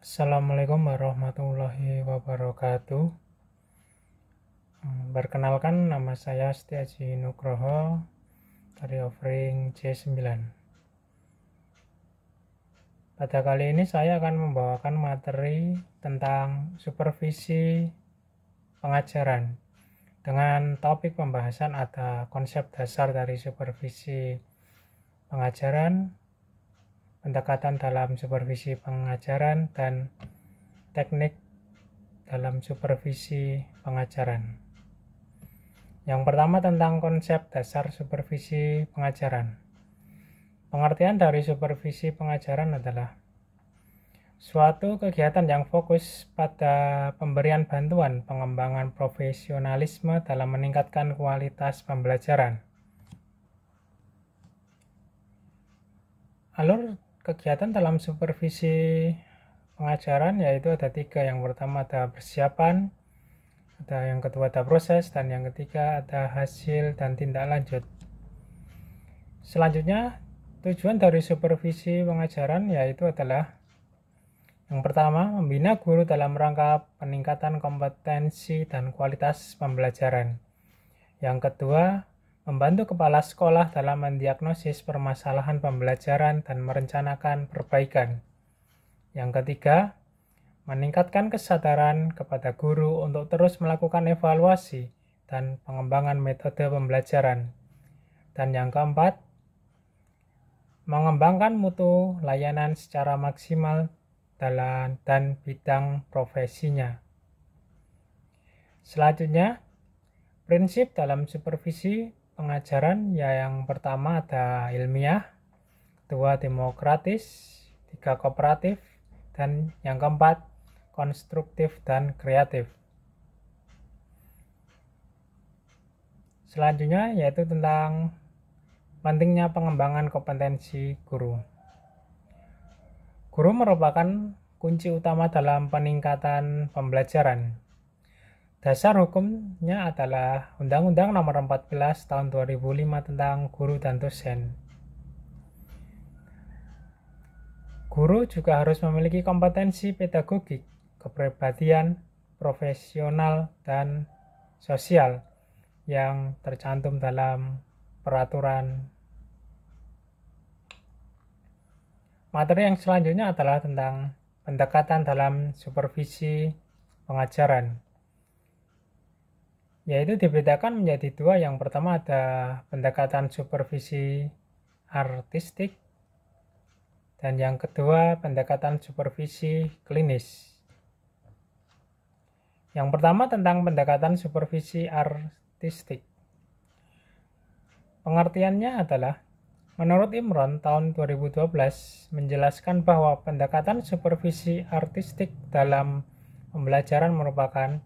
Assalamualaikum warahmatullahi wabarakatuh. Perkenalkan, nama saya Setiaji Nugroho dari offering C9. Pada kali ini saya akan membawakan materi tentang supervisi pengajaran. Dengan topik pembahasan ada konsep dasar dari supervisi pengajaran, pendekatan dalam supervisi pengajaran, dan teknik dalam supervisi pengajaran. Yang pertama tentang konsep dasar supervisi pengajaran. Pengertian dari supervisi pengajaran adalah suatu kegiatan yang fokus pada pemberian bantuan pengembangan profesionalisme dalam meningkatkan kualitas pembelajaran. Alur kegiatan dalam supervisi pengajaran yaitu ada 3. Yang pertama ada persiapan, yang kedua ada proses, dan yang ketiga ada hasil dan tindak lanjut. Selanjutnya, tujuan dari supervisi pengajaran yaitu adalah yang pertama, membina guru dalam rangka peningkatan kompetensi dan kualitas pembelajaran. Yang kedua, membantu kepala sekolah dalam mendiagnosis permasalahan pembelajaran dan merencanakan perbaikan. Yang ketiga, meningkatkan kesadaran kepada guru untuk terus melakukan evaluasi dan pengembangan metode pembelajaran. Dan yang keempat, mengembangkan mutu layanan secara maksimal dan bidang profesinya. Selanjutnya, prinsip dalam supervisi pengajaran yang pertama ada ilmiah, kedua demokratis, tiga kooperatif, dan yang keempat konstruktif dan kreatif. Selanjutnya yaitu tentang pentingnya pengembangan kompetensi guru. Guru merupakan kunci utama dalam peningkatan pembelajaran. Dasar hukumnya adalah Undang-Undang Nomor 14 Tahun 2005 tentang Guru dan Dosen. Guru juga harus memiliki kompetensi pedagogik, kepribadian, profesional, dan sosial yang tercantum dalam peraturan. Materi yang selanjutnya adalah tentang pendekatan dalam supervisi pengajaran, yaitu dibedakan menjadi 2. Yang pertama ada pendekatan supervisi artistik, dan yang kedua pendekatan supervisi klinis. Yang pertama tentang pendekatan supervisi artistik. Pengertiannya adalah, menurut Imron tahun 2012 menjelaskan bahwa pendekatan supervisi artistik dalam pembelajaran merupakan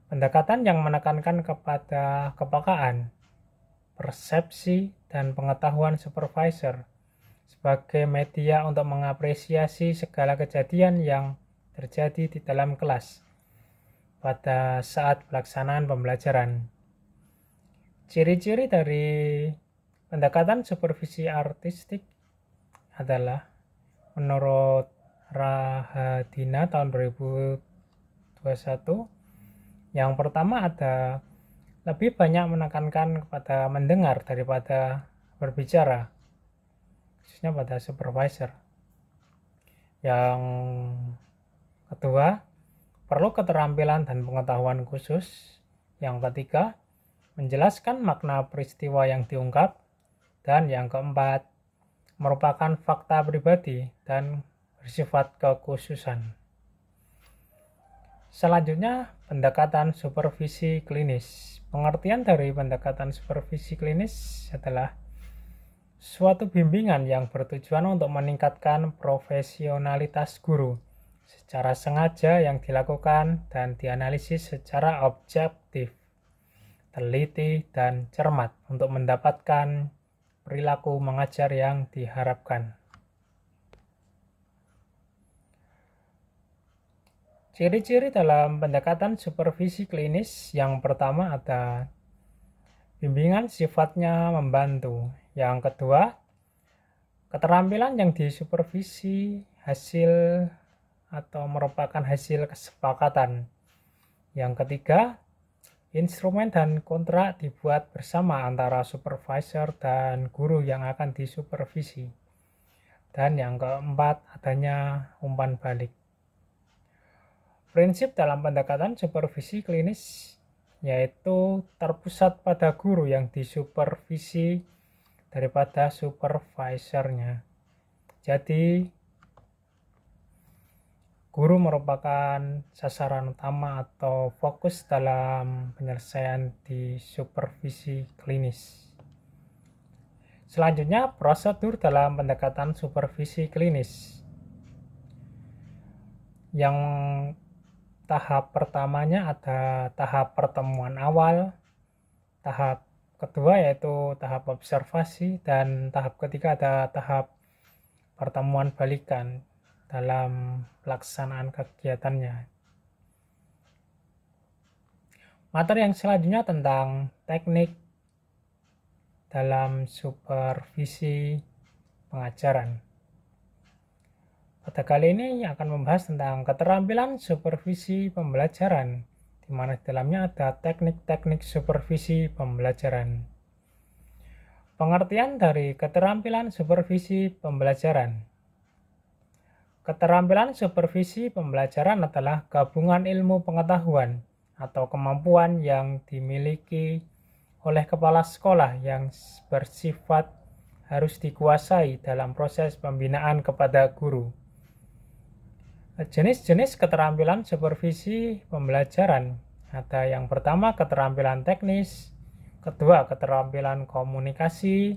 pendekatan yang menekankan kepada kepekaan, persepsi, dan pengetahuan supervisor sebagai media untuk mengapresiasi segala kejadian yang terjadi di dalam kelas pada saat pelaksanaan pembelajaran. Ciri-ciri dari pendekatan supervisi artistik adalah, menurut Rahadina tahun 2021, yang pertama ada lebih banyak menekankan kepada mendengar daripada berbicara, khususnya pada supervisor. Yang kedua, perlu keterampilan dan pengetahuan khusus. Yang ketiga, menjelaskan makna peristiwa yang diungkap. Dan yang keempat, merupakan fakta pribadi dan bersifat kekhususan. Selanjutnya, pendekatan supervisi klinis. Pengertian dari pendekatan supervisi klinis adalah suatu bimbingan yang bertujuan untuk meningkatkan profesionalitas guru secara sengaja yang dilakukan dan dianalisis secara objektif, teliti, dan cermat untuk mendapatkan perilaku mengajar yang diharapkan. Ciri-ciri dalam pendekatan supervisi klinis yang pertama ada bimbingan sifatnya membantu. Yang kedua, keterampilan yang disupervisi hasil atau merupakan hasil kesepakatan. Yang ketiga, instrumen dan kontrak dibuat bersama antara supervisor dan guru yang akan disupervisi. Dan yang keempat, adanya umpan balik. Prinsip dalam pendekatan supervisi klinis yaitu terpusat pada guru yang disupervisi daripada supervisornya. Jadi, guru merupakan sasaran utama atau fokus dalam penyelesaian di supervisi klinis. Selanjutnya, prosedur dalam pendekatan supervisi klinis. Yang tahap pertamanya ada tahap pertemuan awal, tahap kedua yaitu tahap observasi, dan tahap ketiga ada tahap pertemuan balikan dalam pelaksanaan kegiatannya. Materi yang selanjutnya tentang teknik dalam supervisi pengajaran. Pada kali ini akan membahas tentang keterampilan supervisi pembelajaran, di mana di dalamnya ada teknik-teknik supervisi pembelajaran. Pengertian dari keterampilan supervisi pembelajaran. Keterampilan supervisi pembelajaran adalah gabungan ilmu pengetahuan atau kemampuan yang dimiliki oleh kepala sekolah yang bersifat harus dikuasai dalam proses pembinaan kepada guru. Jenis-jenis keterampilan supervisi pembelajaran ada yang pertama keterampilan teknis, kedua keterampilan komunikasi,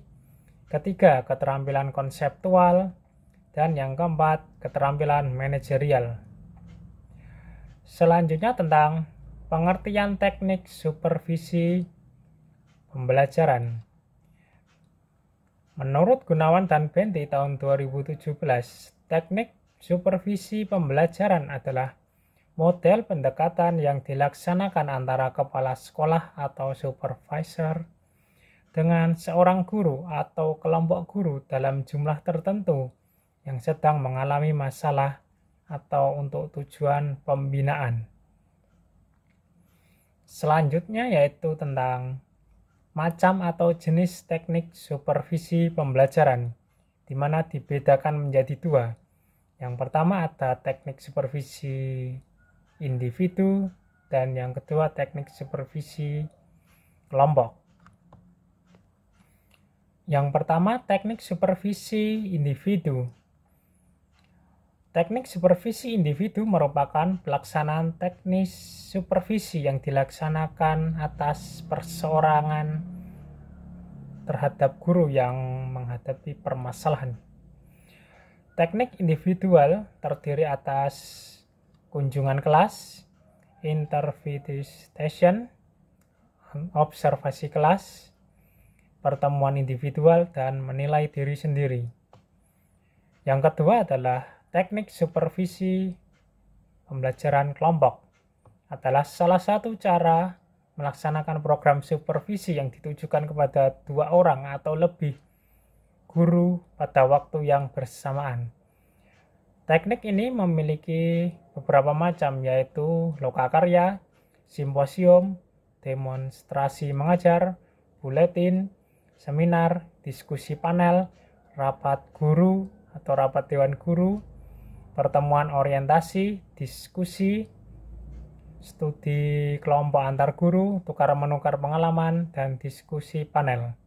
ketiga keterampilan konseptual, dan yang keempat keterampilan manajerial. Selanjutnya tentang pengertian teknik supervisi pembelajaran. Menurut Gunawan dan Benti tahun 2017, teknik supervisi pembelajaran adalah model pendekatan yang dilaksanakan antara kepala sekolah atau supervisor dengan seorang guru atau kelompok guru dalam jumlah tertentu yang sedang mengalami masalah atau untuk tujuan pembinaan. Selanjutnya yaitu tentang macam atau jenis teknik supervisi pembelajaran, di mana dibedakan menjadi dua. Yang pertama ada teknik supervisi individu dan yang kedua teknik supervisi kelompok. Yang pertama teknik supervisi individu. Teknik supervisi individu merupakan pelaksanaan teknis supervisi yang dilaksanakan atas perseorangan terhadap guru yang menghadapi permasalahan. Teknik individual terdiri atas kunjungan kelas, interpretation, observasi kelas, pertemuan individual, dan menilai diri sendiri. Yang kedua adalah teknik supervisi pembelajaran kelompok. Adalah salah satu cara melaksanakan program supervisi yang ditujukan kepada 2 orang atau lebih guru pada waktu yang bersamaan. Teknik ini memiliki beberapa macam, yaitu lokakarya, simposium, demonstrasi mengajar, buletin, seminar, diskusi panel, rapat guru atau rapat dewan guru, pertemuan orientasi, diskusi, studi kelompok antar guru, tukar-menukar pengalaman, dan diskusi panel.